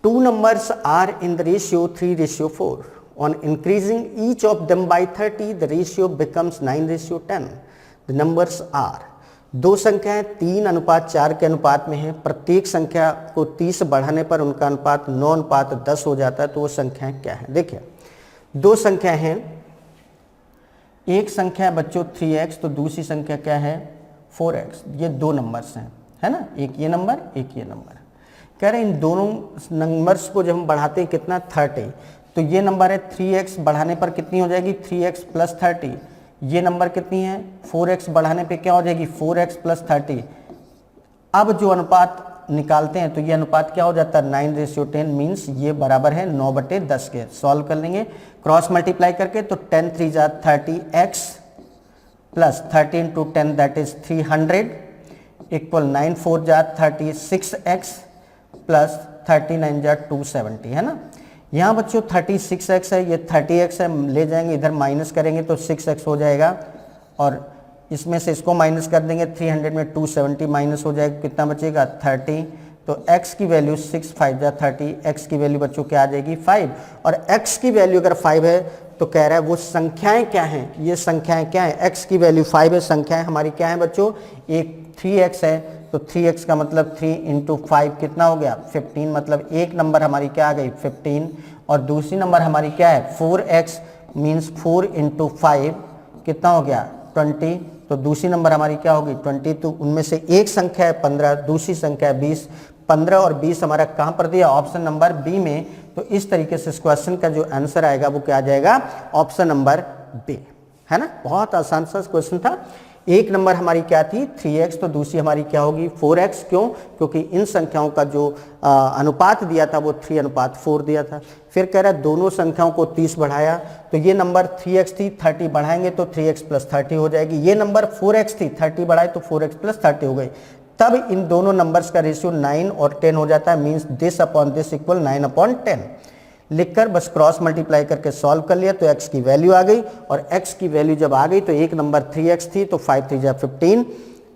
Two numbers are in the ratio 3:4. On increasing each of them by 30, the ratio becomes 9:10. The numbers are, दो संख्याएं 3:4 के अनुपात में है, प्रत्येक संख्या को 30 बढ़ाने पर उनका अनुपात 9:10 हो जाता है। तो वो संख्याएं क्या है? देखिए, दो संख्या हैं, एक संख्या है बच्चों 3x, तो दूसरी संख्या क्या है 4x। ये दो नंबर्स हैं, है ना, एक ये नंबर एक ये नंबर। कह रहे हैं इन दोनों नंबर्स को जब हम बढ़ाते हैं कितना 30, तो ये नंबर है 3x बढ़ाने पर कितनी हो जाएगी 3x + 30। ये नंबर कितनी है 4x बढ़ाने पे क्या हो जाएगी 4x + 30। अब जो अनुपात निकालते हैं तो ये अनुपात क्या हो जाता है 9:10, मीन्स ये बराबर है 9/10 के। सॉल्व कर लेंगे क्रॉस मल्टीप्लाई करके, तो 10 3 जा 30x plus 30 × 10 that is 300 equal 9 4 जा 36x प्लस 39 जा 270, है ना। यहाँ बच्चों 36x है, ये 30x है, ले जाएंगे इधर माइनस करेंगे तो 6x हो जाएगा, और इसमें से इसको माइनस कर देंगे 300 में 270 माइनस हो जाएगा, कितना बचेगा 30। तो x की वैल्यू 6 5 जा 30, x की वैल्यू बच्चों क्या आ जाएगी 5। और x की वैल्यू अगर 5 है तो कह रहा है वो संख्याएं क्या हैं, ये संख्याएं क्या हैं, x की वैल्यू 5 है, संख्याएं हमारी क्या है बच्चों, एक 3x है, तो 3x का मतलब 3 × 5 कितना हो गया 15, मतलब एक नंबर हमारी क्या आ गई 15, और दूसरी नंबर हमारी क्या है 4x, मीन्स 4 × 5 कितना हो गया 20, तो दूसरी नंबर हमारी क्या होगी 20। तो उनमें से एक संख्या है 15, दूसरी संख्या है 20। 15 और 20 हमारा कहाँ पर दिया, ऑप्शन नंबर बी में। तो इस तरीके से इस क्वेश्चन का जो आंसर आएगा वो क्या आ जाएगा, ऑप्शन नंबर बी, है ना। बहुत आसान सा क्वेश्चन था। एक नंबर हमारी क्या थी 3x, तो दूसरी हमारी क्या होगी 4x। क्यों? क्योंकि इन संख्याओं का जो अनुपात दिया था वो 3:4 दिया था। फिर कह रहा है दोनों संख्याओं को 30 बढ़ाया, तो ये नंबर 3x थी, 30 बढ़ाएंगे तो 3x + 30 हो जाएगी। ये नंबर 4x थी, 30 बढ़ाए तो 4x + 30 हो गई। तब इन दोनों नंबर्स का रेशियो 9 और 10 हो जाता है, means this upon this equal 9/10। लिखकर बस क्रॉस मल्टीप्लाई करके सॉल्व कर लिया तो x की वैल्यू आ गई, और x की वैल्यू जब आ गई तो एक नंबर 3x थी तो 5 3 जा 15,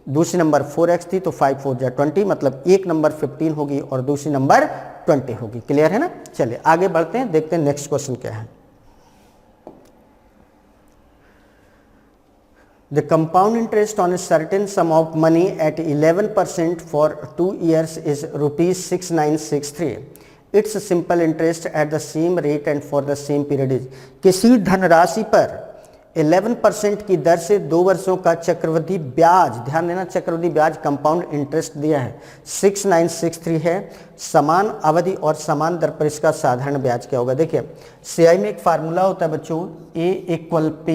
दूसरी नंबर 4x थी तो 5 4 जा 20, मतलब एक नंबर 15 होगी और दूसरी नंबर 20 होगी। क्लियर है ना। चलिए आगे बढ़ते हैं, देखते हैं नेक्स्ट क्वेश्चन क्या है। The compound interest on a certain sum of money at 11% for 2 years is ₹6963. Its simple interest at the same rate and for the same period is। किसी धनराशि पर 11% की दर से 2 वर्षों का चक्रवृद्धि ब्याज, ध्यान देना चक्रवृद्धि ब्याज कंपाउंड इंटरेस्ट दिया है 6963 है। समान अवधि और समान दर पर इसका साधारण ब्याज क्या होगा। देखिए सीआई में एक फार्मूला होता है बच्चों, A = P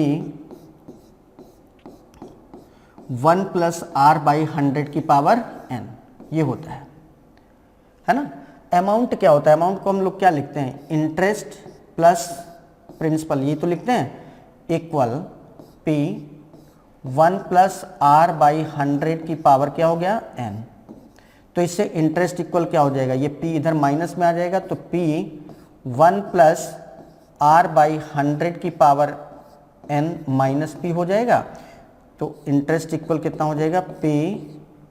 1 + R/100⁴ ये होता है ना। अमाउंट क्या होता है, अमाउंट को हम लोग क्या लिखते हैं इंटरेस्ट प्लस प्रिंसिपल, ये तो लिखते हैं, इक्वल P 1 + R/100⁴ क्या हो गया n। तो इससे इंटरेस्ट इक्वल क्या हो जाएगा, ये P इधर माइनस में आ जाएगा, तो P 1 + R/100⁴ n - P हो जाएगा। तो इंटरेस्ट इक्वल कितना हो जाएगा, P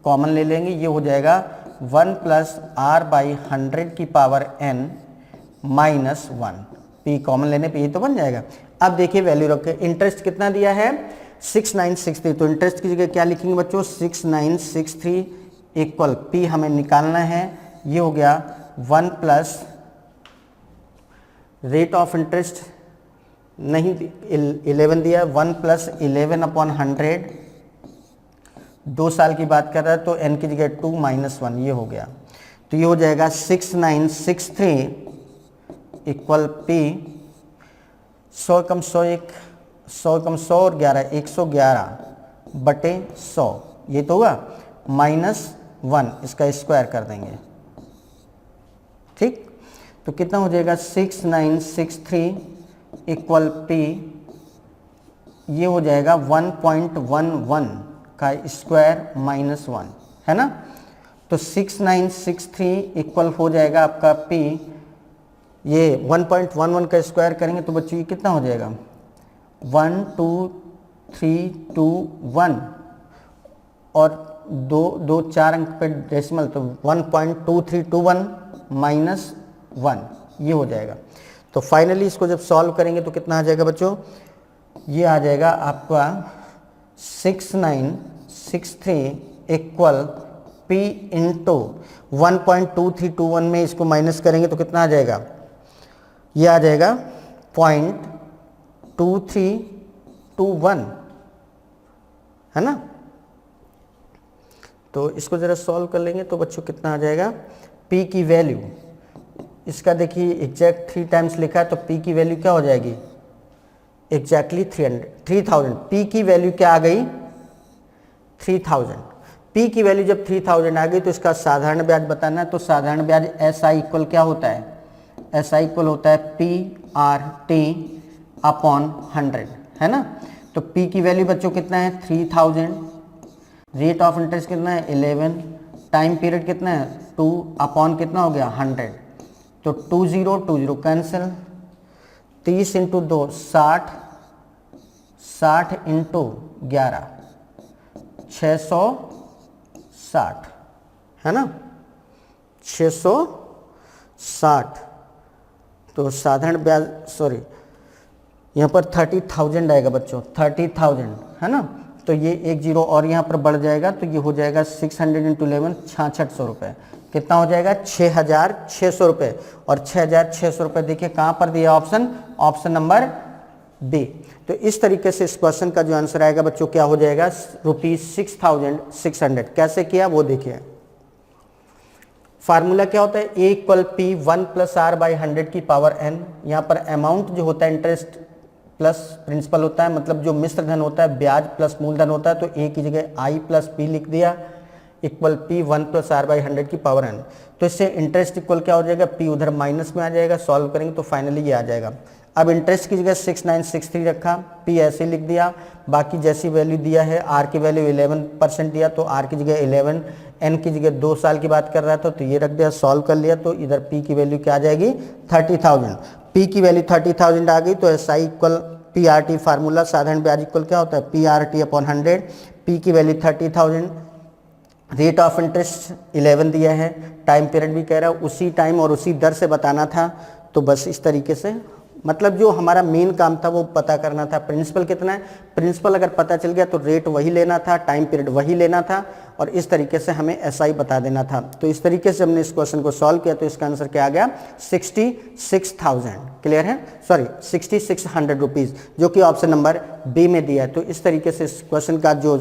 कॉमन ले लेंगे, ये हो जाएगा 1 + R/100⁴ n - 1। P कॉमन लेने पे ये तो बन जाएगा। अब देखिए वैल्यू रखे, इंटरेस्ट कितना दिया है 6963, तो इंटरेस्ट की जगह क्या लिखेंगे बच्चों 6963 इक्वल P हमें निकालना है, ये हो गया 1 + रेट ऑफ इंटरेस्ट नहीं 11 दिया, 1 + 11/100, 2 साल की बात कर रहा है तो n की जगह 2 - 1 ये हो गया। तो ये हो जाएगा 6963 इक्वल P 100 कम 100 1 100 कम 100 और 11 111/100 ये तो हुआ, -1 इसका स्क्वायर कर देंगे, ठीक। तो कितना हो जाएगा 6963 इक्वल P, ये हो जाएगा 1.11 का स्क्वायर -1, है ना। तो 6963 इक्वल हो जाएगा आपका P, ये 1.11 का स्क्वायर करेंगे तो बच्चों ये कितना हो जाएगा 12321 और 2 4 अंक पे डेसिमल, तो 1.2321 - 1, ये हो जाएगा। तो फाइनली इसको जब सॉल्व करेंगे तो कितना आ जाएगा बच्चों, ये आ जाएगा आपका 6963 इक्वल P इंटू 1.2321 में इसको माइनस करेंगे तो कितना आ जाएगा, ये आ जाएगा 0.2321, है ना। तो इसको ज़रा सॉल्व कर लेंगे तो बच्चों कितना आ जाएगा, P की वैल्यू, इसका देखिए एग्जैक्ट 3 टाइम्स लिखा है तो P की वैल्यू क्या हो जाएगी, एग्जैक्टली 3000। P की वैल्यू क्या आ गई, 3000। P की वैल्यू जब 3000 आ गई तो इसका साधारण ब्याज बताना है। तो साधारण ब्याज SI इक्वल क्या होता है, SI इक्वल होता है PRT अपॉन 100, है ना। तो P की वैल्यू बच्चों कितना है 3000, रेट ऑफ इंटरेस्ट कितना है 11, टाइम पीरियड कितना है 2 अपॉन कितना हो गया 100, तो 20 कैंसिल, 30 इंटू 2 60, 60 इंटू 11 660, है ना, 660। तो साधारण ब्याज सॉरी यहाँ पर 30,000 आएगा बच्चों, 30,000, है ना। तो ये 1 0 और यहाँ पर बढ़ जाएगा तो ये हो जाएगा 600 इंटू 11 6600 रुपये, कितना हो जाएगा 6600 रुपये। और 6600 रुपये देखिए कहाँ पर दिया ऑप्शन, ऑप्शन नंबर बी। तो इस तरीके से इस क्वेश्चन का जो आंसर आएगा बच्चों क्या हो जाएगा, ₹6600। कैसे किया वो देखिए। फार्मूला क्या होता है, A equal P 1 plus R by 100 की पावर n। यहाँ पर अमाउंट जो होता है इंटरेस्ट प्लस प्रिंसिपल होता है, मतलब जो मिश्र धन होता है ब्याज प्लस मूलधन होता है, तो A की जगह I प्लस P लिख दिया equal P 1 plus R by 100 की पावर n। तो इससे इंटरेस्ट इक्वल क्या हो जाएगा, P उधर माइनस में आ जाएगा, सॉल्व करेंगे तो फाइनली ये आ जाएगा। अब इंटरेस्ट की जगह 6963 रखा, P ऐसे लिख दिया, बाकी जैसी वैल्यू दिया है, R की वैल्यू 11% दिया तो R की जगह 11, N की जगह 2 साल की बात कर रहा था तो ये रख दिया, सॉल्व कर लिया तो इधर P की वैल्यू क्या आ जाएगी 30,000। P की वैल्यू 30,000 आ गई तो SI इक्वल PRT फार्मूला साधारण ब्याज इक्वल क्या होता है PRT अपॉन 100। P की वैल्यू 30,000, रेट ऑफ इंटरेस्ट 11 दिया है, टाइम पीरियड भी कह रहा है उसी टाइम और उसी दर से बताना था। तो बस इस तरीके से, मतलब जो हमारा मेन काम था वो पता करना था प्रिंसिपल कितना है। प्रिंसिपल अगर पता चल गया तो रेट वही लेना था, टाइम पीरियड वही लेना था और इस तरीके से हमें SI बता देना था। तो इस तरीके से हमने इस क्वेश्चन को सॉल्व किया तो इसका आंसर क्या आ गया 66,000। क्लियर है, सॉरी 6600 रुपीज़, जो कि ऑप्शन नंबर बी में दिया है। तो इस तरीके से इस क्वेश्चन का जो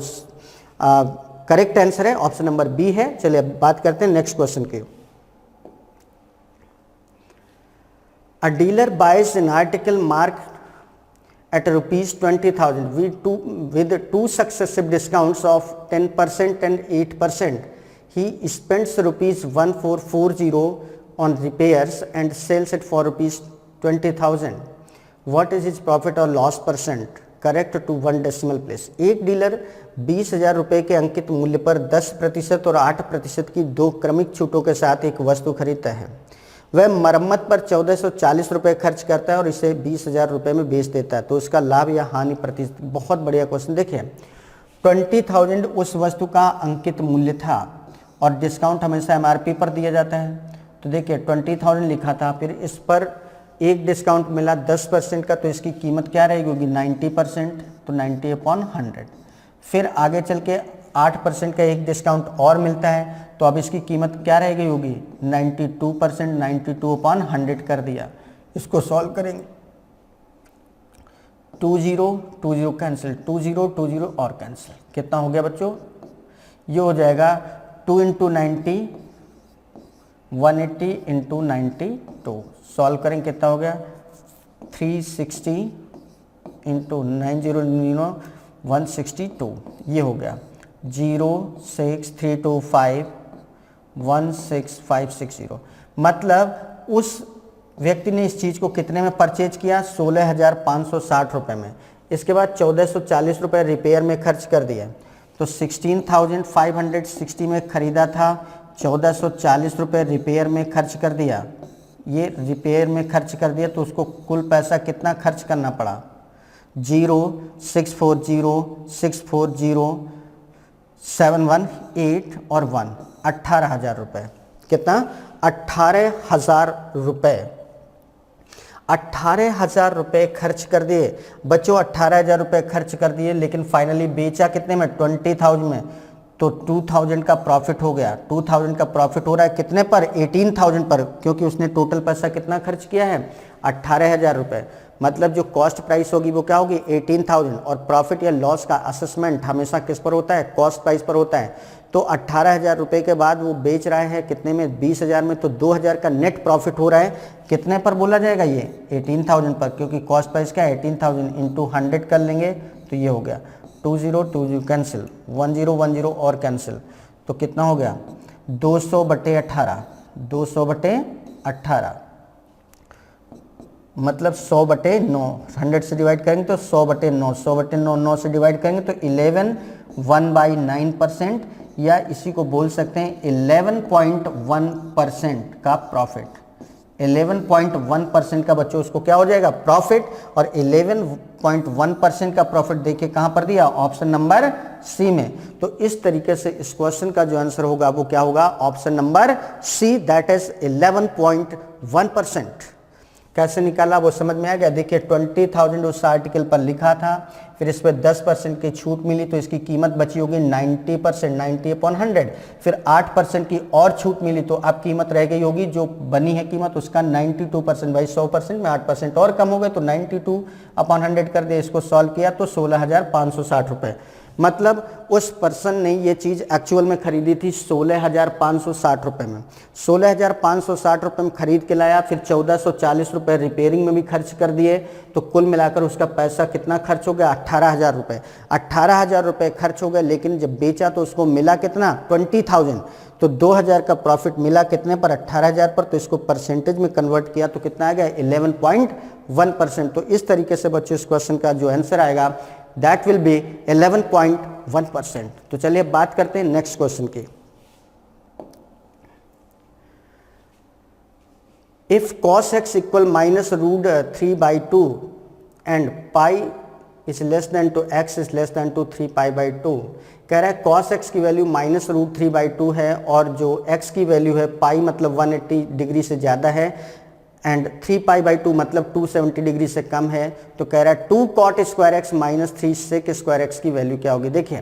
करेक्ट आंसर है ऑप्शन नंबर बी है। चलिए अब बात करते हैं नेक्स्ट क्वेश्चन की। A dealer buys an article marked at ₹20,000 with two successive discounts of 10% and 8%. He spends ₹1440 on repairs and sells it for ₹20,000. What is his profit or loss percent? Correct to 1 decimal place. एक dealer 20,000 रुपये के अंकित मूल्य पर 10% और 8% की 2 क्रमिक छूटों के साथ एक वस्तु खरीदता है। वह मरम्मत पर 1440 रुपये खर्च करता है और इसे 20,000 रुपये में बेच देता है, तो इसका लाभ या हानि प्रतिशत। बहुत बढ़िया क्वेश्चन। देखिए 20,000 उस वस्तु का अंकित मूल्य था और डिस्काउंट हमेशा MRP पर दिया जाता है। तो देखिए 20,000 लिखा था, फिर इस पर एक डिस्काउंट मिला 10% का, तो इसकी कीमत क्या रहेगी होगी 90%, तो 90 अपॉन 100। फिर आगे चल के 8% का एक डिस्काउंट और मिलता है, तो अब इसकी कीमत क्या रह गई होगी 92%, 92 अपॉन 100 कर दिया। इसको सॉल्व करेंगे 20 20 कैंसिल, 20 20 और कैंसिल, कितना हो गया बच्चों, ये हो जाएगा 2 इंटू 90 180 इंटू 92। सॉल्व करेंगे कितना हो गया 360 इंटू 900 162, ये हो गया 06325 मतलब उस व्यक्ति ने इस चीज़ को कितने में परचेज किया 16,560 रुपये में। इसके बाद 1440 रुपये रिपेयर में खर्च कर दिया, तो 16,560 में ख़रीदा था, 1440 रुपये रिपेयर में खर्च कर दिया। ये रिपेयर में खर्च कर दिया तो उसको कुल पैसा कितना खर्च करना पड़ा 0,640,640,718 और 1 18,000 रुपये। कितना? 18,000 रुपए। 18,000 रुपए खर्च कर दिए बच्चों, 18,000 रुपए खर्च कर दिए, लेकिन फाइनली बेचा कितने में? 20,000 में। तो 2,000 का प्रॉफिट हो गया। 2,000 का प्रॉफिट हो रहा है कितने पर? 18,000 पर, क्योंकि उसने टोटल पैसा कितना खर्च किया है? 18,000 रुपए। मतलब जो कॉस्ट प्राइस होगी वो क्या होगी? 18,000। और प्रॉफिट या लॉस का असेसमेंट हमेशा किस पर होता है? कॉस्ट प्राइस पर होता है। तो 18,000 रुपए के बाद वो बेच रहा है कितने में? 20,000 में। तो 2,000 का नेट प्रॉफिट हो रहा है कितने पर बोला जाएगा? ये 18,000 पर, क्योंकि कॉस्ट प्राइस क्या है? 18,000 इंटू 100 कर लेंगे तो ये हो गया 20 कैंसिल, 10 और कैंसिल, तो कितना हो गया? 200/18। 200/18 मतलब 100/9। 100 से डिवाइड करेंगे तो 100/9। 100/9 9 से डिवाइड करेंगे तो 11 1/9%, या इसी को बोल सकते हैं 11.1% का प्रॉफिट। 11.1% का बच्चों उसको क्या हो जाएगा? प्रॉफिट। और 11.1% का प्रॉफिट देखिए कहां पर दिया? ऑप्शन नंबर सी में। तो इस तरीके से इस क्वेश्चन का जो आंसर होगा वो क्या होगा? Option number C, that is 11.1%। कैसे निकाला वो समझ में आ गया? देखिए 20,000 उस आर्टिकल पर लिखा था, फिर इस पर 10% की छूट मिली तो इसकी कीमत बची होगी 90%, 90/100। फिर 8% की और छूट मिली तो अब कीमत रह गई होगी, जो बनी है कीमत उसका 92%। भाई 100% में 8% और कम हो गए तो 92/100 कर दे। इसको सॉल्व किया तो 16,560 रुपये। मतलब उस पर्सन ने ये चीज़ एक्चुअल में खरीदी थी 16,560 रुपये में। 16,560 रुपये में खरीद के लाया, फिर 1,440 रुपये रिपेयरिंग में भी खर्च कर दिए, तो कुल मिलाकर उसका पैसा कितना खर्च हो गया? 18,000 रुपये। 18,000 रुपये खर्च हो गए, लेकिन जब बेचा तो उसको मिला कितना? 20,000। तो 2,000 का प्रॉफिट मिला कितने पर? 18,000 पर। तो इसको परसेंटेज में कन्वर्ट किया तो कितना आ गया? 11.1%। तो इस तरीके से बच्चों इस क्वेश्चन का जो आंसर आएगा दैट विल बी 11.1%। तो चलिए बात करते हैं नेक्स्ट क्वेश्चन की। If cos x equal -√3/2 and pi is less than two x is less than two 3π/2, कह रहा है cos x की वैल्यू -√3/2 है और जो x की वैल्यू है पाई मतलब 180 डिग्री से ज़्यादा है एंड 3π/2 मतलब 270 डिग्री से कम है, तो कह रहा है 2 cot square x minus 3 sec square x की वैल्यू क्या होगी? देखिए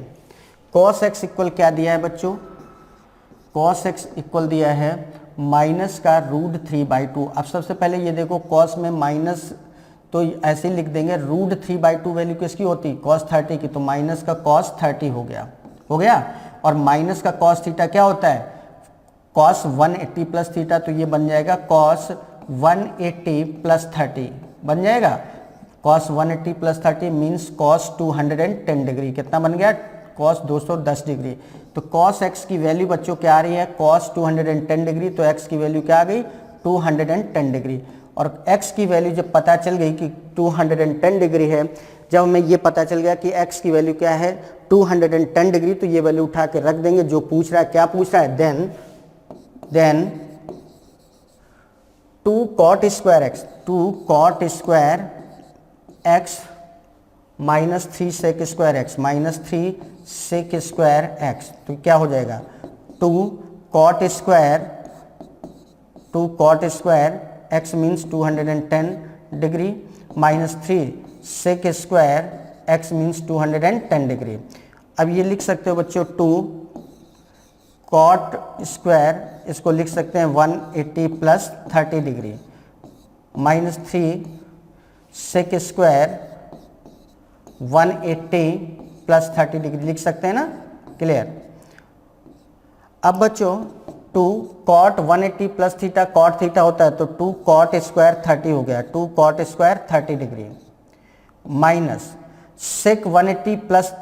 cos x इक्वल क्या दिया है बच्चों? cos x इक्वल दिया है माइनस का √3/2। अब सबसे पहले ये देखो cos में माइनस, तो ऐसे ही लिख देंगे √3/2 वैल्यू किसकी होती? cos 30 की, तो माइनस का cos 30 हो गया। और माइनस का cos थीटा क्या होता है? cos 180 प्लस थीटा, तो ये बन जाएगा cos 180 प्लस 30 बन जाएगा। cos 180 plus 30 means cos 210 degree. कितना बन गया? cos 210 degree. तो cos x की वैल्यू बच्चों क्या आ रही है? cos 210 degree. तो x की वैल्यू क्या आ गई? 210 डिग्री। और x की वैल्यू जब पता चल गई कि 210 डिग्री है, जब हमें ये पता चल गया कि x की वैल्यू क्या है? 210 डिग्री, तो ये वैल्यू उठा के रख देंगे। जो पूछ रहा है, क्या पूछ रहा है? Then 2 cot square x, 2 cot square x minus 3 sec square x, minus 3 sec square x, तो क्या हो जाएगा? 2 cot square x means 210 degree minus 3 sec square x means 210 degree. अब ये लिख सकते हो बच्चों 2 cot स्क्वायर, इसको लिख सकते हैं 180 plus 30 degree minus 3 sec square 180 plus 30 degree लिख सकते हैं ना? क्लियर। अब बच्चों 2 cot 180 plus theta, cot theta होता है तो 2 cot स्क्वायर 30 हो गया, 2 cot square 30 degree minus sec 180 plus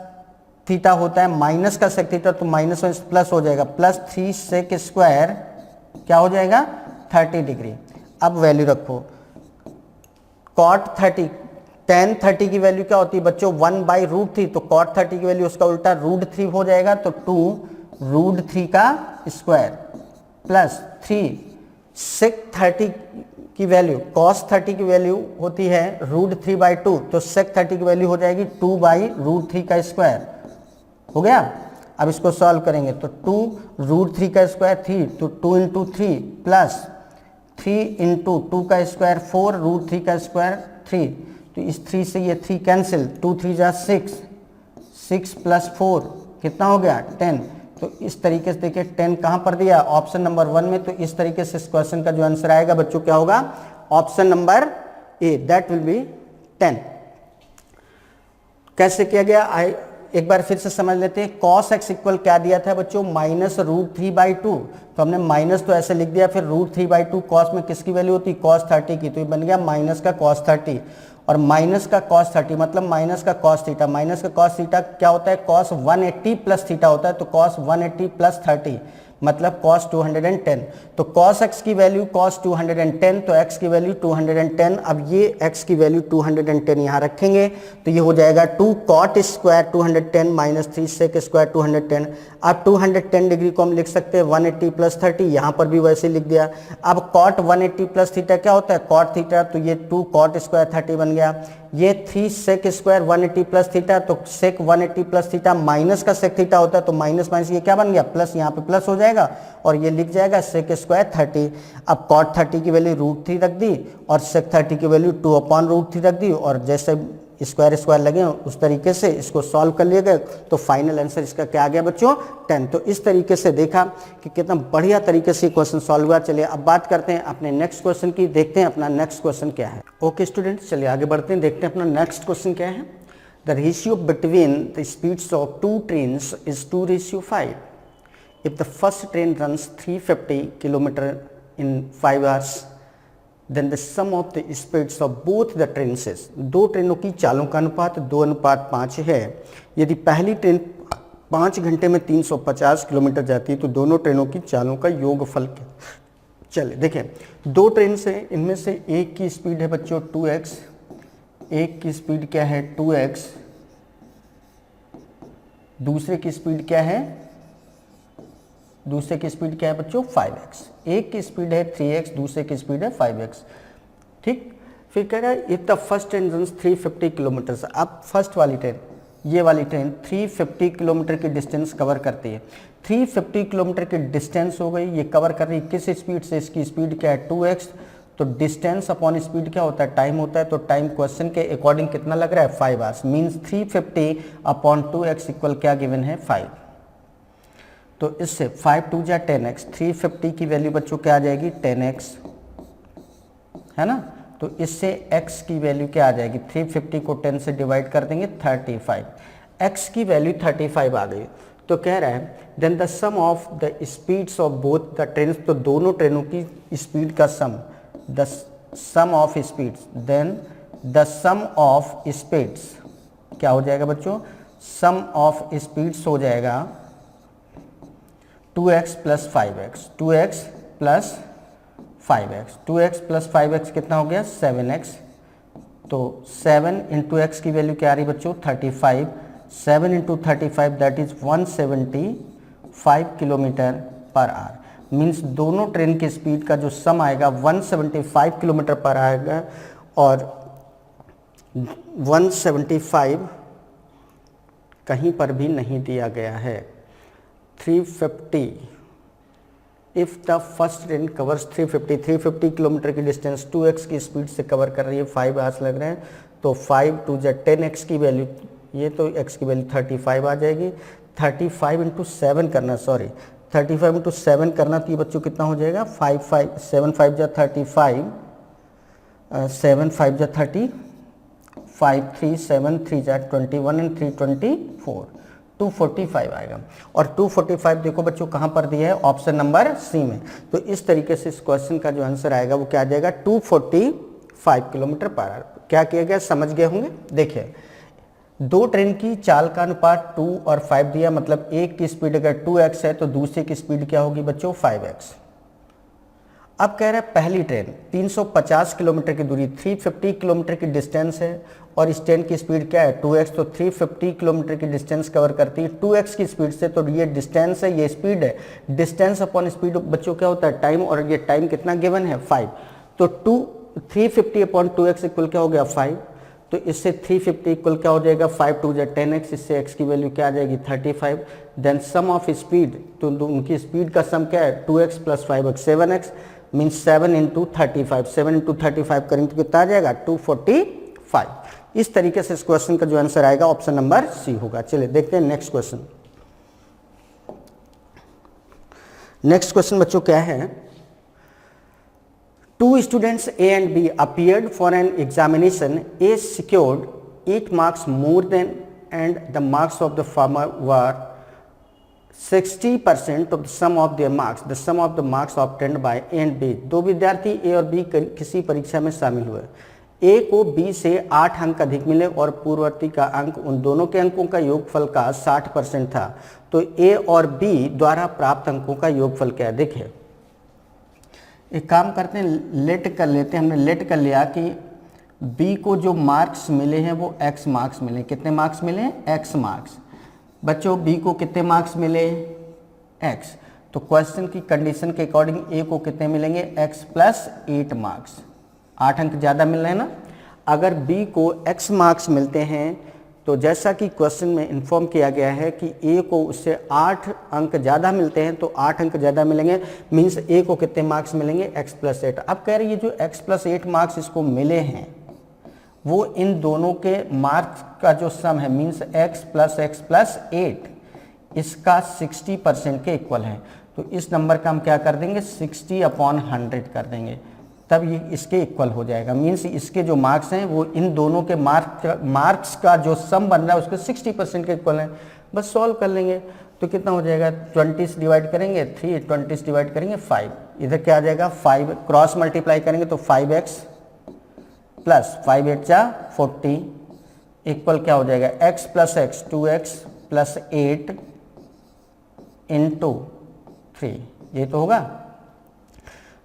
theta होता है, माइनस का सेक थीटा, तो माइनस प्लस हो जाएगा, प्लस 3 सेक स्क्वायर क्या हो जाएगा? 30 डिग्री। अब वैल्यू रखो cot 30, tan 30 की वैल्यू क्या होती है बच्चों? 1/√3, तो cot 30 की वैल्यू उसका उल्टा √3 हो जाएगा, तो 2 √3 का स्क्वायर प्लस 3 सेक 30 की वैल्यू, cos 30 की वैल्यू होती है √3/2, तो सेक 30 की वैल्यू हो जाएगी 2/√3 का स्क्वायर। हो गया? अब इसको सॉल्व करेंगे तो 2√3 का स्क्वायर 3, तो 2 इंटू 3 प्लस 3 इंटू 2 का स्क्वायर 4√3 का स्क्वायर 3, तो इस 3 से ये 3 कैंसिल, 2 3 जा 6, 6 प्लस 4 कितना हो गया 10। तो इस तरीके से देखिए 10 कहाँ पर दिया, ऑप्शन नंबर 1 में। तो इस तरीके से इस क्वेश्चन का जो आंसर आएगा बच्चों क्या होगा, option number A, that will be 10। कैसे किया गया एक बार फिर से समझ लेते हैं। cos x इक्वल क्या दिया था बच्चों, -√3/2। तो हमने माइनस तो ऐसे लिख दिया, फिर √3/2 cos में किसकी वैल्यू होती है, cos 30 की, तो ये बन गया माइनस का cos 30, और माइनस का cos 30 मतलब माइनस का cos थीटा। माइनस का cos थीटा क्या होता है, cos 180 प्लस थीटा होता है, तो cos 180 प्लस 30 मतलब cos 210। तो cos x की वैल्यू cos 210, तो x की वैल्यू 210। अब ये x की वैल्यू 210 यहाँ रखेंगे, तो ये हो जाएगा 2 cot square 210 minus 3 sec square 210। अब 210 डिग्री को हम लिख सकते हैं 180 प्लस 30, यहाँ पर भी वैसे लिख दिया। अब cot 180 प्लस थीटा क्या होता है, cot थीटा, तो ये 2 cot स्क्वायर 30 बन गया। ये 3 sec स्क्वायर 180 प्लस थीटा, तो sec 180 प्लस थीटा माइनस का sec थीटा होता है, तो माइनस माइनस ये क्या बन गया, प्लस, यहाँ पे प्लस हो जाएगा और ये लिख जाएगा sec स्क्वायर 30। अब cot 30 की वैल्यू √3 रख दी और sec 30 की वैल्यू 2/√3 रख दी, और जैसे स्क्वायर स्क्वायर लगे उस तरीके से इसको सॉल्व कर लिया गया। तो फाइनल आंसर इसका क्या आ गया बच्चों, 10। तो इस तरीके से देखा कि कितना बढ़िया तरीके से क्वेश्चन सॉल्व हुआ। चलिए अब बात करते हैं अपने नेक्स्ट क्वेश्चन की, देखते हैं अपना नेक्स्ट क्वेश्चन क्या है। ओके स्टूडेंट्स, चलिए आगे बढ़ते हैं, देखते हैं अपना नेक्स्ट क्वेश्चन क्या है। The ratio between the speeds of 2 trains is 2:5। If the first train runs 350 kilometre in 5 hours, then the sum of the speeds of both the trains is, दो ट्रेनों की चालों का अनुपात 2:5 है। यदि पहली ट्रेन 5 घंटे में 350 किलोमीटर जाती है तो दोनों ट्रेनों की चालों का योगफल क्या। चले देखें, दो ट्रेन से, इनमें से एक की स्पीड है बच्चों 2x, एक की स्पीड क्या है 2x, दूसरे की स्पीड क्या है, दूसरे की स्पीड क्या है बच्चों 5x। एक की स्पीड है 3x, दूसरे की स्पीड है 5x। ठीक, फिर कह रहा है if the first train runs 350 kilometre. अब फर्स्ट वाली ट्रेन, ये वाली ट्रेन 350 किलोमीटर की डिस्टेंस कवर करती है। 350 किलोमीटर की डिस्टेंस हो गई, ये कवर कर रही है किस स्पीड से, इसकी स्पीड क्या है 2x। तो डिस्टेंस अपॉन स्पीड क्या होता है, टाइम होता है। तो टाइम क्वेश्चन के अकॉर्डिंग कितना लग रहा है 5 hours, means 350 upon 2x equal क्या गिवन है 5। तो इससे 5 2 जा 10x, 350 की वैल्यू बच्चों क्या आ जाएगी 10x, है ना। तो इससे x की वैल्यू क्या आ जाएगी, 350 को 10 से डिवाइड कर देंगे 35, x की वैल्यू 35 आ गई। तो कह रहा है then the sum of the speeds of both the trains, तो दोनों ट्रेनों की स्पीड का sum, the sum of speeds, then the sum of speeds क्या हो जाएगा बच्चों, सम ऑफ स्पीड्स हो जाएगा 2x plus 5x, 2x plus 5x, 2x plus 5x कितना हो गया 7x। तो 7 इंटू एक्स की वैल्यू क्या आ रही बच्चों 35, 7 into 35 that is 175 kilometre per hour. Means दोनों ट्रेन की स्पीड का जो सम आएगा 175 किलोमीटर पर आएगा, और 175 कहीं पर भी नहीं दिया गया है। 350 if the first train covers 350 kilometre की डिस्टेंस 2x की स्पीड से कवर कर रही है, 5 hours लग रहे हैं। तो 5 2 जा 10x की वैल्यू, ये तो x की वैल्यू 35 आ जाएगी। 35 इंटू 7 करना, सॉरी 35 इंटू 7 करना, तो ये बच्चों कितना हो जाएगा 7 5 जा 35, 7 5 जा 30, 5 3 7 3 जा 21 एंड 3 24, 245 आएगा। और 245 देखो बच्चों कहाँ पर दिया है, ऑप्शन नंबर सी में। तो इस तरीके से इस क्वेश्चन का जो आंसर आएगा वो क्या आ जाएगा 245 किलोमीटर पर आवर। क्या किया गया समझ गए होंगे। देखिए, दो ट्रेन की चाल का अनुपात 2 और 5 दिया, मतलब एक की स्पीड अगर 2x है तो दूसरे की स्पीड क्या होगी बच्चों 5x। अब कह रहा है पहली ट्रेन 350 किलोमीटर की दूरी, 350 किलोमीटर की डिस्टेंस है, और इस ट्रेन की स्पीड क्या है 2x। तो 350 किलोमीटर की डिस्टेंस कवर करती है 2x की स्पीड से। तो ये डिस्टेंस है, ये स्पीड है। डिस्टेंस अपॉन स्पीड बच्चों क्या होता है टाइम, और ये टाइम कितना गिवन है 5। तो 350 अपॉन 2x इक्वल क्या हो गया 5। तो इससे 350 इक्वल क्या हो जाएगा 5 2 10x, इससे x की वैल्यू क्या आ जाएगी 35। देन सम ऑफ स्पीड, तो उनकी स्पीड का सम क्या है 2x plus 5x 7x means 7 into 35, 7 into 35 करेंगे तो कितना आ जाएगा 245। इस तरीके से इस क्वेश्चन का जो आंसर आएगा ऑप्शन नंबर सी होगा। चलिए देखते हैं नेक्स्ट क्वेश्चन। नेक्स्ट क्वेश्चन बच्चों क्या है, 2 students A and B appeared for an examination. A secured 8 marks more than and the marks of the former were 60% of the sum of their marks. The sum of the marks obtained by A and B. दो विद्यार्थी A और B किसी परीक्षा में शामिल हुए। A को B से 8 अंक अधिक मिले और पूर्ववर्ती का अंक उन दोनों के अंकों का योगफल का 60% था। तो A और B द्वारा प्राप्त अंकों का योगफल क्या है। देखिए एक काम करते हैं, लेट कर लेते हैं। हमने लेट कर लिया कि B को जो मार्क्स मिले हैं वो X मार्क्स मिले। कितने मार्क्स मिले हैं X मार्क्स। बच्चों B को कितने मार्क्स मिले X, तो क्वेश्चन की कंडीशन के अकॉर्डिंग A को कितने मिलेंगे X प्लस 8 मार्क्स, 8 अंक ज़्यादा मिल रहे हैं ना। अगर B को X मार्क्स मिलते हैं तो जैसा कि क्वेश्चन में इन्फॉर्म किया गया है कि A को उससे 8 अंक ज़्यादा मिलते हैं, तो 8 अंक ज़्यादा मिलेंगे मीन्स A को कितने मार्क्स मिलेंगे X प्लस 8। अब कह रही है जो X प्लस 8 मार्क्स इसको मिले हैं वो इन दोनों के मार्क्स का जो सम है मीन्स X प्लस 8 इसका 60% के इक्वल है। तो इस नंबर का हम क्या कर देंगे 60/100 कर देंगे, तब ये इसके इक्वल हो जाएगा। मीन्स इसके जो मार्क्स हैं वो इन दोनों के मार्क्स का जो सम बन रहा है उसके 60% के इक्वल है। बस सॉल्व कर लेंगे तो कितना हो जाएगा 20 से डिवाइड करेंगे 3, 20 से डिवाइड करेंगे 5, इधर क्या आ जाएगा 5, क्रॉस मल्टीप्लाई करेंगे तो 5x प्लस 5 8 जा 40 इक्वल क्या हो जाएगा x plus x 2x plus 8 into 3, ये तो होगा।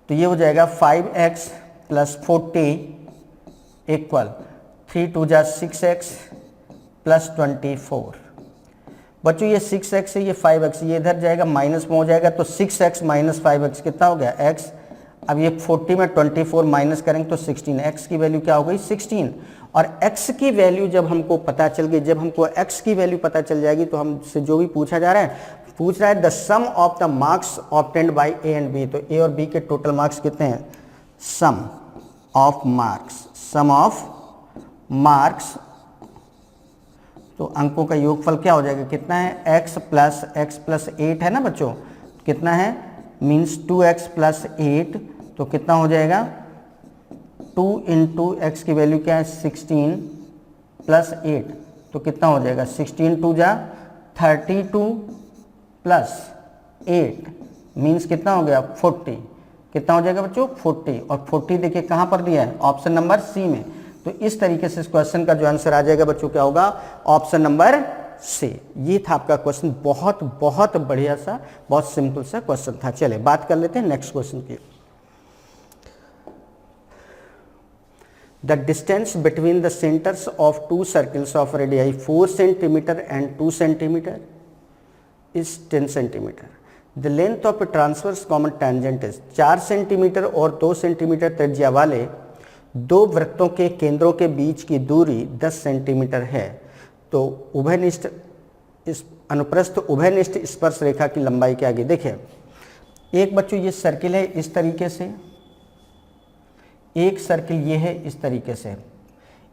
तो ये हो जाएगा 5x प्लस 40 इक्वल 3 2 जा 6x प्लस 24। बच्चों ये 6x है ये 5x, ये इधर जाएगा माइनस में हो जाएगा तो 6x माइनस 5x कितना हो गया x। अब ये 40 में 24 माइनस करेंगे तो 16, x की वैल्यू क्या हो गई 16। और x की वैल्यू जब हमको पता चल गई, जब हमको x की वैल्यू पता चल जाएगी तो हमसे जो भी पूछा जा रहा है, पूछ रहा है the sum of the marks obtained by A and B। तो A और B के टोटल मार्क्स कितने हैं, सम ऑफ मार्क्स, तो अंकों का योगफल क्या हो जाएगा, कितना है x प्लस 8 है ना बच्चों, कितना है मीन्स 2x प्लस 8, तो कितना हो जाएगा 2 इंटू x की वैल्यू क्या है 16 प्लस 8, तो कितना हो जाएगा 16 2 जा 32 प्लस 8 मीन्स कितना हो गया 40, कितना हो जाएगा बच्चों 40। और 40 देखिए कहाँ पर दिया है ऑप्शन नंबर सी में। तो इस तरीके से इस क्वेश्चन का जो आंसर आ जाएगा बच्चों क्या होगा ऑप्शन नंबर सी। ये था आपका क्वेश्चन, बहुत बहुत बढ़िया सा, बहुत सिंपल सा क्वेश्चन था। चले बात कर लेते हैं नेक्स्ट क्वेश्चन की। The distance between the centers of two circles of radii 4 cm and 2 cm is 10 cm. The length of a transverse common tangent is 4 centimetre और 2 सेंटीमीटर त्रिज्या वाले दो वृत्तों के केंद्रों के बीच की दूरी 10 सेंटीमीटर है। तो उभयनिष्ठ इस अनुप्रस्थ उभयनिष्ठ स्पर्श रेखा की लंबाई क्या आगे। देखिए एक बच्चों ये सर्किल है इस तरीके से, एक सर्किल ये है इस तरीके से,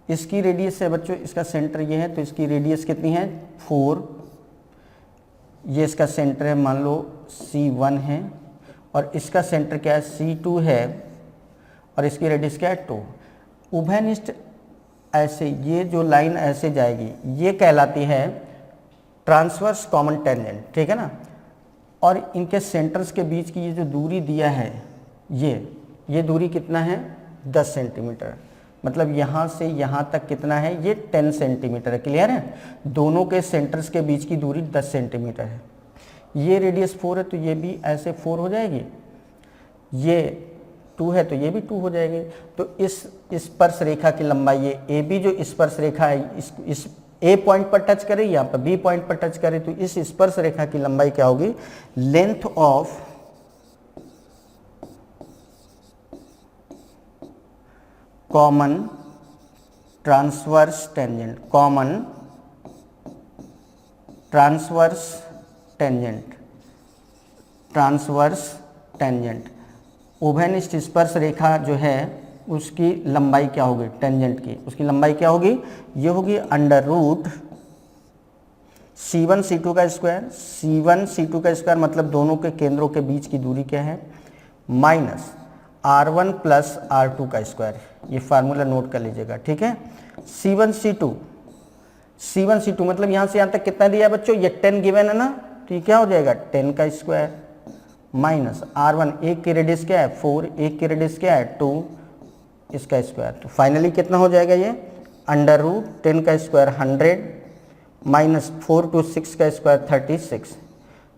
इसकी रेडियस है बच्चों, इसका सेंटर ये है तो इसकी रेडियस कितनी है 4, ये इसका सेंटर है मान लो C1 है और इसका सेंटर क्या है C2 है और इसकी रेडियस क्या है 2। उभयनिष्ठ ऐसे ये जो लाइन ऐसे जाएगी ये कहलाती है ट्रांसवर्स कॉमन टेंजेंट, ठीक है ना। और इनके सेंटर्स के बीच की ये जो दूरी दिया है ये दूरी कितना है 10 सेंटीमीटर, मतलब यहाँ से यहाँ तक कितना है ये 10 सेंटीमीटर है। क्लियर है, दोनों के सेंटर्स के बीच की दूरी 10 सेंटीमीटर है। ये रेडियस 4 है तो ये भी ऐसे 4 हो जाएगी, ये 2 है तो ये भी 2 हो जाएगी। तो इस स्पर्श रेखा की लंबाई ये ए बी जो स्पर्श रेखा है इस ए पॉइंट पर टच करे, यहाँ पर बी पॉइंट पर टच करे, तो इस स्पर्श रेखा की लंबाई क्या होगी length of common transverse tangent, common transverse tangent, transverse tangent. उभयनिष्ठ स्पर्श रेखा जो है उसकी लंबाई क्या होगी, टेंजेंट की उसकी लंबाई क्या होगी, ये होगी अंडर रूट C1 C2 का स्क्वायर, C1 C2 का स्क्वायर मतलब दोनों के केंद्रों के बीच की दूरी क्या है, माइनस R1 प्लस R2 का स्क्वायर। ये फार्मूला नोट कर लीजिएगा, ठीक है। C1 C2 मतलब यहाँ से यहाँ तक कितना दिया है बच्चों, ये 10 गिवन है ना, तो ये क्या हो जाएगा 10 का स्क्वायर माइनस R1, एक की रेडियस क्या है 4, एक की रेडियस क्या है 2, इसका स्क्वायर। तो फाइनली कितना हो जाएगा ये, अंडर रूट 10 का स्क्वायर 100 माइनस 4 to 6 का स्क्वायर 36।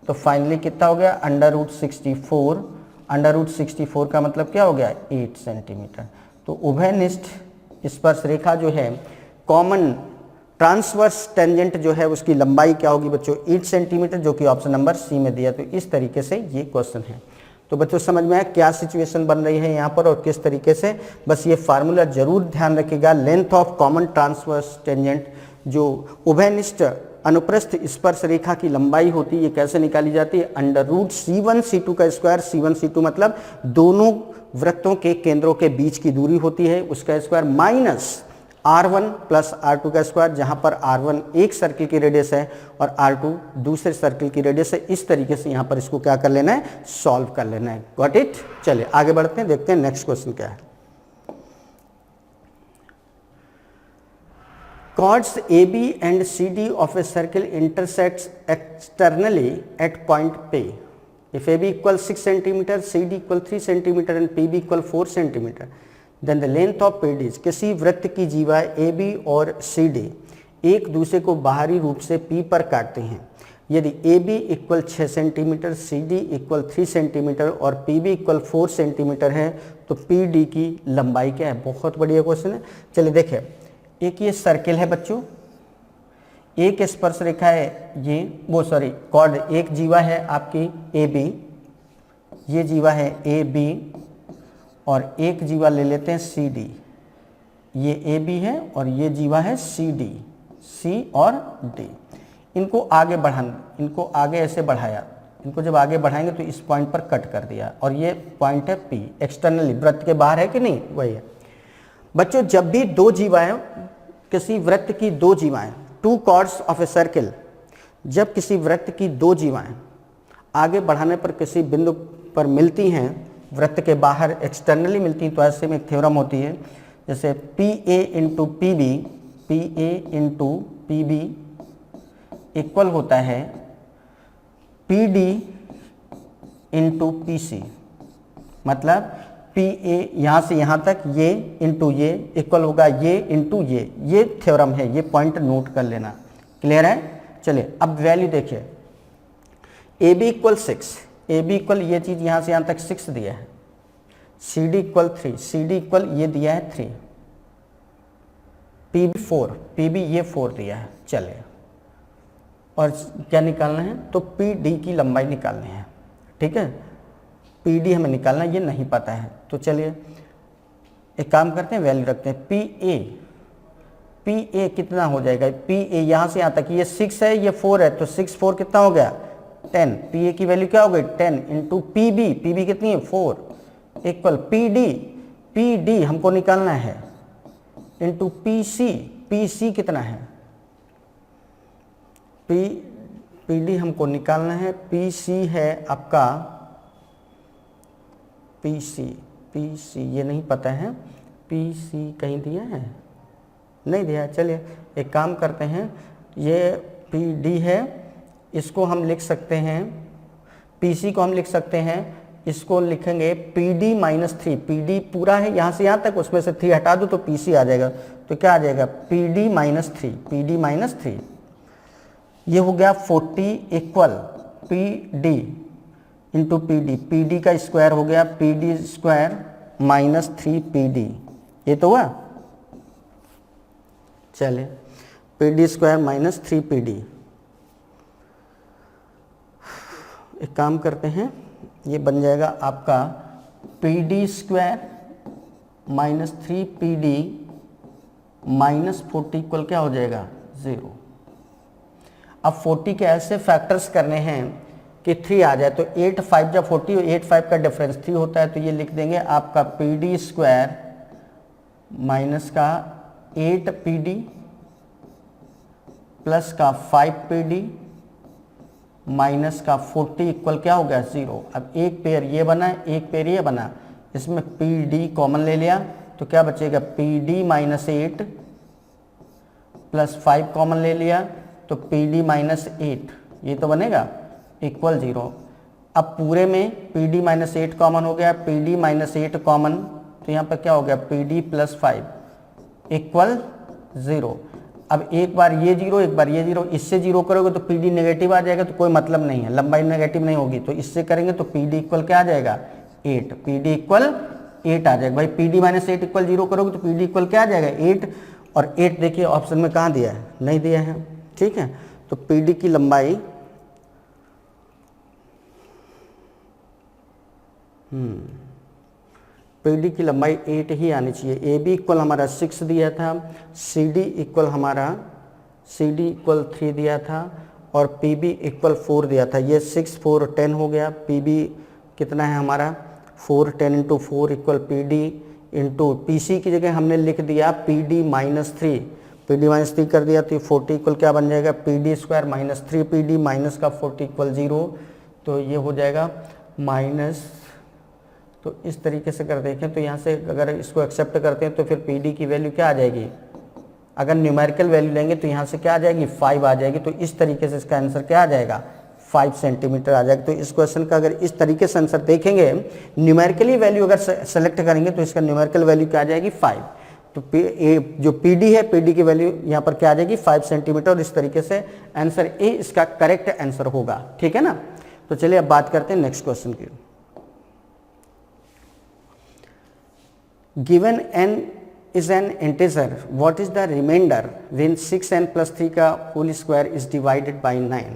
तो फाइनली कितना हो गया, अंडर रूट 64। अंडर रूट 64 का मतलब क्या हो गया 8 सेंटीमीटर। तो उभयनिष्ठ स्पर्श रेखा जो है कॉमन ट्रांसवर्स टेंजेंट जो है उसकी लंबाई क्या होगी बच्चों 8 सेंटीमीटर, जो कि ऑप्शन नंबर सी में दिया। तो इस तरीके से ये क्वेश्चन है। तो बच्चों समझ में आया क्या सिचुएशन बन रही है यहाँ पर और किस तरीके से, बस ये फार्मूला जरूर ध्यान रखिएगा। Length of common transverse tangent, जो उभयनिष्ठ अनुप्रस्थ स्पर्श रेखा की लंबाई होती है, ये कैसे निकाली जाती है, अंडर रूट C1 C2 का स्क्वायर। C1 C2 मतलब दोनों वृत्तों के केंद्रों के बीच की दूरी होती है, उसका square minus R1 plus R2 का स्क्वायर, जहां पर R1 एक सर्किल की रेडियस है और R2 दूसरे सर्किल की रेडियस है। इस तरीके से यहां पर इसको क्या कर लेना है, सॉल्व कर लेना है। Got it. चलिए आगे बढ़ते हैं, देखते हैं नेक्स्ट क्वेश्चन क्या है। Chords AB and CD of a circle intersects externally at point P. If AB equals 6 cm, CD equal 3 cm and PB equal 4 cm, then the length of PD is। किसी वृत्त की जीवा AB और CD एक दूसरे को बाहरी रूप से P पर काटते हैं। यदि AB equal 6 centimetre, CD equal 3 centimetre और PB इक्वल 4 सेंटीमीटर है, तो PD की लंबाई क्या है। बहुत बढ़िया क्वेश्चन है। चलिए देखें, एक ये सर्किल है बच्चों, एक स्पर्श रेखा है ये, वो सॉरी कॉर्ड, एक जीवा है आपकी AB, ये जीवा है AB और एक जीवा ले लेते हैं CD। ये AB है और ये जीवा है CD, C और D। इनको आगे बढ़ाना, इनको आगे ऐसे बढ़ाया, इनको जब आगे बढ़ाएंगे तो इस पॉइंट पर कट कर दिया और ये पॉइंट है P, एक्सटर्नली वृत्त के बाहर है कि नहीं, वही है बच्चों। जब भी दो जीवाएं, किसी वृत्त की दो जीवाएं, two chords of a circle, जब किसी वृत्त की दो जीवाएं आगे बढ़ाने पर किसी बिंदु पर मिलती हैं, वृत्त के बाहर एक्सटर्नली मिलती हैं, तो ऐसे में एक थ्योरम होती है, जैसे PA into PB, PA into PB equal होता है PD इंटू PC। मतलब PA यहाँ से यहाँ तक, ये इंटू ये इक्वल होगा ये इंटू ये थ्योरम है। ये पॉइंट नोट कर लेना, क्लियर है। चलिए अब वैल्यू देखिए, AB इक्वल 6, AB इक्वल ये चीज़ यहाँ से यहाँ तक 6 दिया है, CD इक्वल 3, CD इक्वल ये दिया है 3, PB 4, PB ये 4 दिया है। चलिए और क्या निकालना है, तो PD की लंबाई निकालनी है, ठीक है। PD हमें निकालना, ये नहीं पता है, तो चलिए एक काम करते हैं, वैल्यू रखते हैं। PA कितना हो जाएगा, PA यहाँ से यहाँ तक ये 6 है, ये 4 है, तो 6 4 कितना हो गया 10। PA की वैल्यू क्या हो गई 10 इंटू PB कितनी है 4 इक्वल PD हमको निकालना है इंटू PC कितना है, PD हमको निकालना है, PC है आपका PC ये नहीं पता है, PC कहीं दिया है, नहीं दिया। चलिए एक काम करते हैं, ये PD है, इसको हम लिख सकते हैं, PC को हम लिख सकते हैं, इसको लिखेंगे PD माइनस 3। PD पूरा है यहाँ से यहाँ तक, उसमें से 3 हटा दो तो PC आ जाएगा। तो क्या आ जाएगा PD माइनस 3, ये हो गया 40 इक्वल PD इंटू PD का स्क्वायर हो गया PD स्क्वायर माइनस 3PD, ये तो हुआ। चलिए PD स्क्वायर माइनस 3PD, एक काम करते हैं, ये बन जाएगा आपका PD square minus 3PD -40 equal क्या हो जाएगा 0। अब 40 के ऐसे फैक्टर्स करने हैं कि 3 आ जाए, तो 8 5 जब 40 और 8 5 का डिफरेंस 3 होता है, तो ये लिख देंगे आपका PD स्क्वायर माइनस का 8 PD प्लस का 5 PD माइनस का 40 इक्वल क्या हो गया 0। अब एक पेयर ये बना, एक पेयर ये बना, इसमें PD कॉमन ले लिया तो क्या बचेगा PD माइनस 8 प्लस 5 कॉमन ले लिया तो PD माइनस 8, ये तो बनेगा इक्वल 0। अब पूरे में PD माइनस 8 कॉमन हो गया, PD माइनस 8 कॉमन, तो यहाँ पर क्या हो गया PD प्लस 5 इक्वल 0। अब एक बार ये 0 एक बार ये 0, इससे 0 करोगे तो PD नेगेटिव आ जाएगा, तो कोई मतलब नहीं है, लंबाई नेगेटिव नहीं होगी, तो इससे करेंगे तो PD इक्वल क्या आ जाएगा 8, PD इक्वल 8 आ जाएगा। भाई PD माइनस 8 इक्वल 0 करोगे तो PD इक्वल क्या आ जाएगा 8, और 8 देखिए ऑप्शन में कहाँ दिया है, नहीं दिया है, ठीक है। तो PD की लंबाई PD की लंबाई 8 ही आनी चाहिए। AB इक्वल हमारा 6 दिया था, CD इक्वल हमारा CD इक्वल 3 दिया था, और PB इक्वल 4 दिया था। ये 6 4 10 हो गया। PB कितना है हमारा 4 10 into 4 equal PD into PC की जगह हमने लिख दिया PD माइनस 3, PD माइनस 3 कर दिया तो 40 इक्वल क्या बन जाएगा PD square minus 3 PD minus का 40 इक्वल 0, तो ये हो जाएगा माइनस। तो इस तरीके से कर देखें तो यहाँ से अगर इसको एक्सेप्ट करते हैं तो फिर PD की वैल्यू क्या आ जाएगी, अगर न्यूमेरिकल वैल्यू लेंगे तो यहाँ से क्या आ जाएगी 5 आ जाएगी। तो इस तरीके से इसका आंसर क्या आ जाएगा 5 सेंटीमीटर आ जाएगा। तो इस क्वेश्चन का अगर इस तरीके से आंसर देखेंगे, न्यूमेरिकली वैल्यू अगर सेलेक्ट करेंगे तो इसका न्यूमेरिकल वैल्यू क्या आ जाएगी 5। तो जो PD है PD की वैल्यू यहाँ पर क्या आ जाएगी 5 सेंटीमीटर, और इस तरीके से आंसर ए इसका करेक्ट आंसर होगा, ठीक है ना। तो चलिए अब बात करते हैं नेक्स्ट क्वेश्चन की। Given n is an integer, what is the remainder when 6n plus 3 का whole square is divided by 9।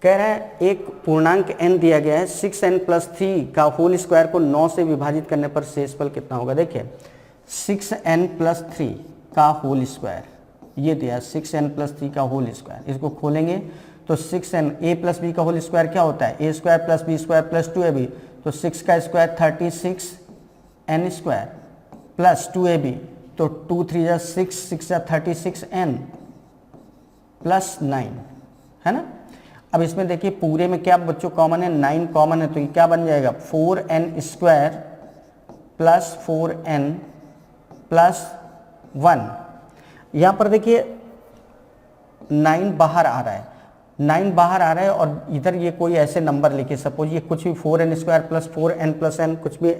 कह रहा है एक पूर्णांक n दिया गया है, 6n plus 3 का होल स्क्वायर को 9 से विभाजित करने पर शेषफल कितना होगा। देखिए 6n plus 3 का होल स्क्वायर ये दिया 6n plus 3 का होल स्क्वायर, इसको खोलेंगे तो 6n a प्लस बी का होल स्क्वायर क्या होता है a square plus b square plus 2ab, तो 6 का square 36 n square plus 2ab, तो 2 3 जा 6 6 जा 36 n प्लस 9 है ना। अब इसमें देखिए पूरे में क्या बच्चों कॉमन है 9 कॉमन है, तो ये क्या बन जाएगा 4n square plus 4n plus 1। यहाँ पर देखिए 9 बाहर आ रहा है, 9 बाहर आ रहा है, और इधर ये कोई ऐसे नंबर लिखे, सपोज ये कुछ भी 4n square plus 4n plus n, कुछ भी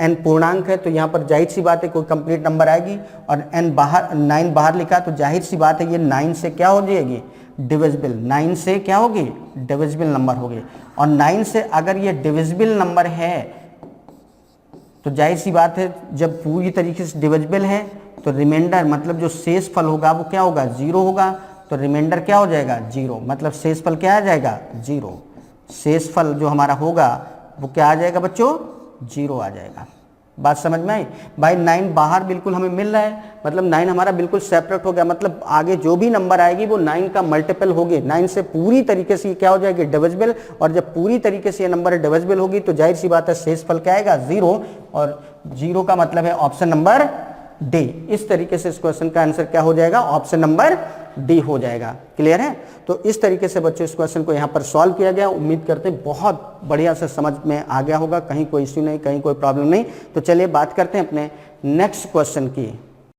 n पूर्णांक है, तो यहाँ पर जाहिर सी बात है कोई कंप्लीट नंबर आएगी, और n बाहर 9 बाहर लिखा तो जाहिर सी बात है ये 9 से क्या हो जाएगी डिविजिबल, 9 से क्या होगी डिविजिबल नंबर होगी। और 9 से अगर ये डिविजिबल नंबर है तो जाहिर सी बात है जब पूरी तरीके से डिविजिबल है तो रिमाइंडर मतलब जो शेष फल होगा वो क्या होगा 0 होगा, तो रिमाइंडर क्या हो जाएगा 0, मतलब शेष फल क्या आ जाएगा 0। शेष फल जो हमारा होगा वो क्या आ जाएगा बच्चों 0 आ जाएगा। बात समझ में आई भाई। 9 बाहर बिल्कुल हमें मिल रहा है, मतलब 9 हमारा बिल्कुल सेपरेट हो गया, मतलब आगे जो भी नंबर आएगी वो 9 का मल्टीपल होगी, 9 से पूरी तरीके से क्या हो जाएगी डिविजिबल, और जब पूरी तरीके से ये नंबर डिविजिबल होगी तो जाहिर सी बात है शेष फल क्या आएगा 0, और 0 का मतलब है ऑप्शन नंबर डी। इस तरीके से इस क्वेश्चन का आंसर क्या हो जाएगा ऑप्शन नंबर डी हो जाएगा। क्लियर है। तो इस तरीके से बच्चों इस क्वेश्चन को यहाँ पर सॉल्व किया गया। उम्मीद करते हैं बहुत बढ़िया से समझ में आ गया होगा, कहीं कोई इश्यू नहीं, कहीं कोई प्रॉब्लम नहीं। तो चलिए बात करते हैं अपने नेक्स्ट क्वेश्चन की।